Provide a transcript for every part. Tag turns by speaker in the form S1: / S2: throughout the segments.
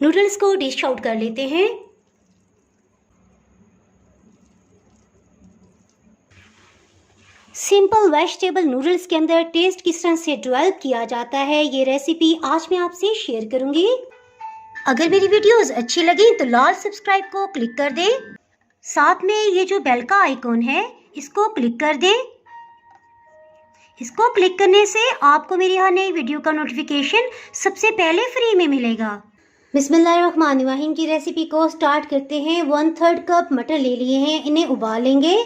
S1: Noodles को dish out कर लेते हैं। सिंपल वेजिटेबल नूडल्स के अंदर टेस्ट किस तरह से डेवलप किया जाता है, ये रेसिपी आज मैं आपसे शेयर करूंगी। अगर मेरी वीडियोस अच्छी लगी तो लाल सब्सक्राइब को क्लिक कर दें। साथ में ये जो बेल का आइकॉन है इसको क्लिक कर दें। इसको क्लिक करने से आपको मेरी हर नई वीडियो का नोटिफिकेशन सबसे पहले फ्री में मिलेगा। बिस्मिल्लाहिर्रहमानिर्रहीम की रेसिपी को स्टार्ट करते हैं। 1/3 कप मटर ले लिए हैं, इन्हें उबाल लेंगे।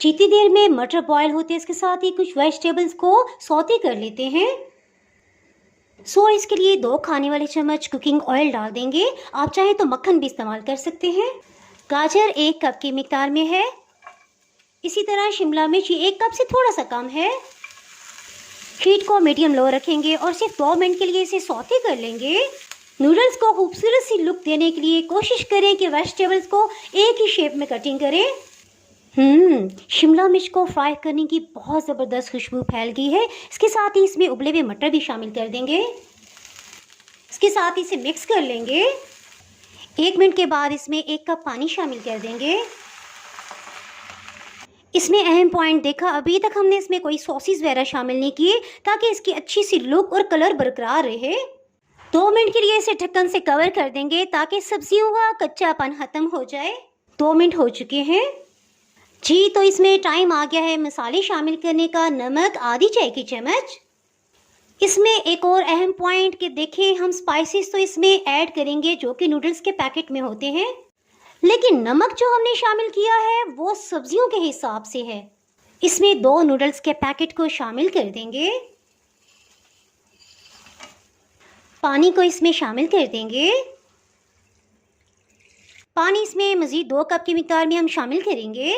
S1: जितनी देर में मटर बॉयल होते हैं इसके साथ ही कुछ वेजिटेबल्स को सौते कर लेते हैं। इसके लिए 2 खाने वाले चम्मच कुकिंग ऑयल डाल देंगे। आप चाहें तो मक्खन भी इस्तेमाल कर सकते हैं। गाजर 1 कप की मिकदार में है। इसी तरह शिमला मिर्च 1 कप से थोड़ा सा कम है। हीट को मीडियम लो रखेंगे और सिर्फ 2 मिनट के लिए इसे सौते कर लेंगे। नूडल्स को खूबसूरत सी लुक देने के लिए कोशिश करें कि वेजिटेबल्स को एक ही शेप में कटिंग करें। शिमला मिर्च को फ्राई करने की बहुत ज़बरदस्त खुशबू फैल गई है। इसके साथ ही इसमें उबले हुए मटर भी शामिल कर देंगे। इसके साथ ही इसे मिक्स कर लेंगे। 1 मिनट के बाद इसमें 1 कप पानी शामिल कर देंगे। इसमें अहम पॉइंट देखा, अभी तक हमने इसमें कोई सॉसेस वगैरह शामिल नहीं किए ताकि इसकी अच्छी सी लुक और कलर बरकरार रहे। 2 मिनट के लिए इसे ढक्कन से कवर कर देंगे ताकि सब्जियों का कच्चापन ख़त्म हो जाए। 2 मिनट हो चुके हैं जी, तो इसमें टाइम आ गया है मसाले शामिल करने का। नमक आधी चाय की चम्मच। इसमें एक और अहम पॉइंट कि देखें, हम स्पाइसेस तो इसमें ऐड करेंगे जो कि नूडल्स के पैकेट में होते हैं, लेकिन नमक जो हमने शामिल किया है वो सब्जियों के हिसाब से है। इसमें 2 नूडल्स के पैकेट को शामिल कर देंगे। पानी को इसमें शामिल कर देंगे। पानी इसमें मज़ीद 2 कप की मिकदार में हम शामिल करेंगे।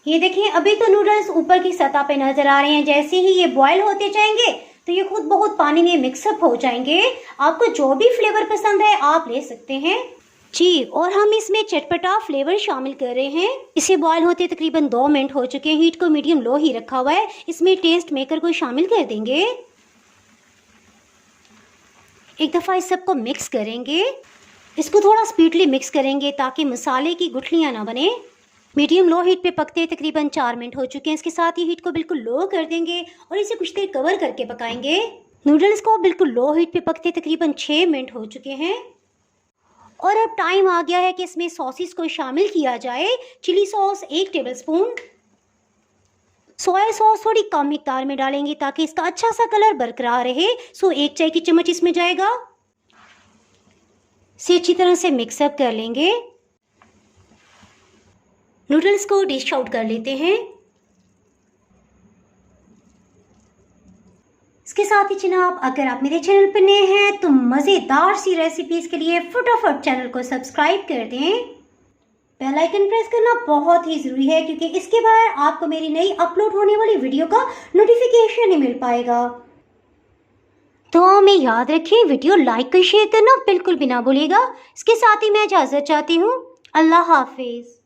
S1: ये देखिए, अभी तो नूडल्स ऊपर की सतह पे नजर आ रहे हैं। जैसे ही ये बॉयल होते जाएंगे तो ये खुद बहुत पानी में मिक्सअप हो जाएंगे। आपको जो भी फ्लेवर पसंद है आप ले सकते हैं जी। और हम इसमें चटपटा फ्लेवर शामिल कर रहे हैं। इसे बॉयल होते तकरीबन 2 मिनट हो चुके हैं। हीट को मीडियम लो ही रखा हुआ है। इसमें टेस्ट मेकर को शामिल कर देंगे। एक दफ़ा इस सबको मिक्स करेंगे। इसको थोड़ा स्पीडली मिक्स करेंगे ताकि मसाले की गुठलियाँ ना बने। मीडियम लो हीट पे पकते तकरीबन 4 मिनट हो चुके हैं। इसके साथ ही हीट को बिल्कुल लो कर देंगे और इसे कुछ देर कवर करके पकाएंगे। नूडल्स को बिल्कुल लो हीट पे पकते तकरीबन 6 मिनट हो चुके हैं और अब टाइम आ गया है कि इसमें सॉसेस को शामिल किया जाए। Chilli sauce 1 tablespoon, soya sauce थोड़ी कम मिकदार में डालेंगे ताकि इसका अच्छा सा कलर बरकरार रहे। 1 चाय की चम्मच इसमें जाएगा। इसे अच्छी तरह से मिक्सअप कर लेंगे। नूडल्स को डिश आउट कर लेते हैं। इसके साथ ही जनाब, अगर आप मेरे चैनल पर नए हैं तो मज़ेदार सी रेसिपीज़ के लिए फटाफट चैनल को सब्सक्राइब कर दें। बेल आइकन प्रेस करना बहुत ही ज़रूरी है क्योंकि इसके बाद आपको मेरी नई अपलोड होने वाली वीडियो का नोटिफिकेशन नहीं मिल पाएगा। तो में याद रखें, वीडियो लाइक और शेयर करना बिल्कुल भी ना भूलिएगा। इसके साथ ही मैं इजाज़त चाहती हूँ। अल्लाह हाफिज़।